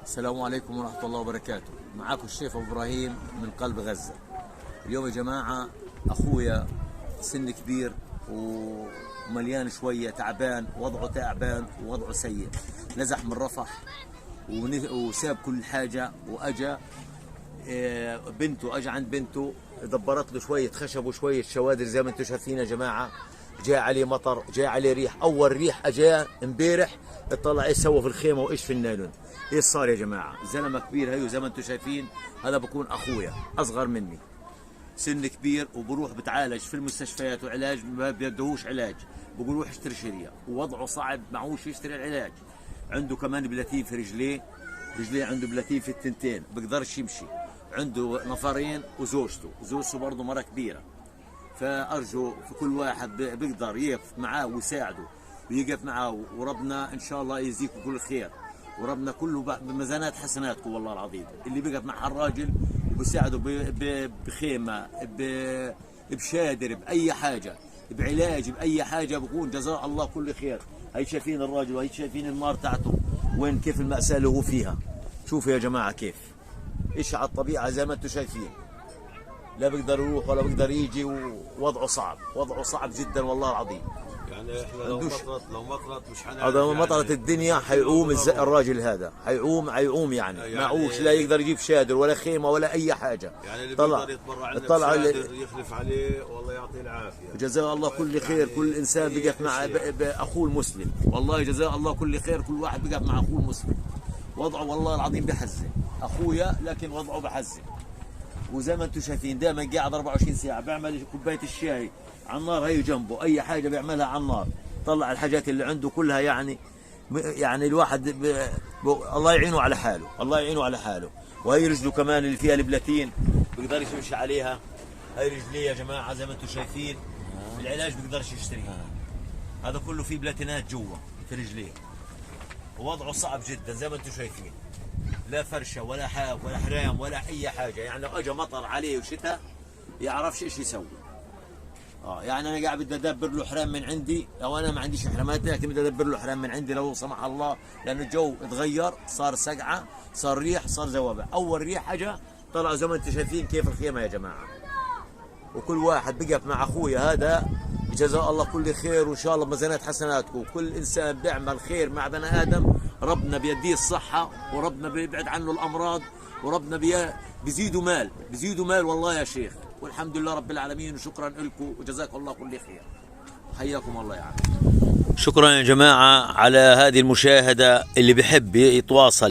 السلام عليكم ورحمة الله وبركاته. معاكم الشيخ إبراهيم من قلب غزة. اليوم يا جماعة أخويا سن كبير ومليان شوية، تعبان، وضعه تعبان ووضعه سيء، نزح من رفح وساب كل حاجة وأجا بنته، أجا عند بنته دبرت له شوية خشب وشوية شوادر زي ما انتم شايفين يا جماعة. جاء عليه مطر، جاء عليه ريح، أول ريح أجا امبارح اطلع ايش سوى في الخيمة وايش في النايلون. ايش صار يا جماعة؟ زلمة كبير هيو زي ما انتم شايفين، هذا بكون أخويا أصغر مني، سن كبير، وبروح بتعالج في المستشفيات وعلاج ما بيدهوش علاج، بقول روح اشتري شرية، ووضعه صعب معهوش يشتري العلاج. عنده كمان بلاتين في رجليه عنده بلاتين في التنتين، بقدرش يمشي. عنده نفرين وزوجته برضه مرة كبيرة. فأرجو في كل واحد بيقدر يقف معاه ويساعده ويقف معاه، وربنا إن شاء الله يجزيكم كل خير، وربنا كله بميزانات حسناتكم والله العظيم. اللي بيقف مع الراجل وبيساعده بخيمة، بشادر، بأي حاجة، بعلاج، بأي حاجة، بكون جزاء الله كل خير. هي شايفين الراجل وهي شايفين النار تاعته وين، كيف المأساة اللي هو فيها. شوفوا يا جماعة كيف إيش على الطبيعة زي ما انتم شايفين، لا بيقدر يروح ولا بيقدر يجي، ووضعه صعب جدا والله العظيم. يعني احنا لو مطرت مش حنعرف. هذا مطرت الدنيا حيعوم الراجل هذا، حيعوم يعني معوش، لا يقدر يجيب شادر ولا خيمه ولا اي حاجه. يعني اللي بيقدر يتبرع لنا بشادر يخلف عليه والله يعطيه العافيه. جزاه الله كل خير كل انسان بيقف مع اخوه المسلم، والله جزاه الله كل خير كل واحد بيقف مع اخوه المسلم. وضعه والله العظيم بحزن، اخويا لكن وضعه بحزن. وزي ما انتم شايفين دائما قاعد 24 ساعه بيعمل كوبايه الشاي على النار، هي جنبه اي حاجه بيعملها على النار، طلع الحاجات اللي عنده كلها. يعني الواحد الله يعينه على حاله، الله يعينه على حاله. وهي رجله كمان اللي فيها البلاتين بيقدرش يمشي عليها. هي رجليه يا جماعه زي ما انتم شايفين، العلاج بيقدرش يشتريها، هذا كله فيه بلاتينات جوا في رجليه. ووضعه صعب جدا زي ما انتم شايفين، لا فرشه ولا حاف ولا حرام ولا اي حاجه. يعني لو اجى مطر عليه وشتاء يعرفش ايش يسوي. يعني انا قاعد بدي ادبر له حرام من عندي، او انا ما عنديش حرامات لكن بدي ادبر له حرام من عندي لو سمح الله، لانه الجو اتغير، صار سقعه، صار ريح، صار زوابع. اول ريح اجى طلع زي ما انتم شايفين كيف الخيمه يا جماعه. وكل واحد بقف مع اخويا هذا جزاء الله كل خير، وان شاء الله بميزانات حسناتكم. وكل انسان بيعمل خير مع بني ادم ربنا بيديه الصحه، وربنا بيبعد عنه الامراض، وربنا بيزيدوا مال والله يا شيخ. والحمد لله رب العالمين، وشكرا لكم وجزاكم الله كل خير. حياكم الله يا عم. شكرا يا جماعه على هذه المشاهده. اللي بيحب يتواصل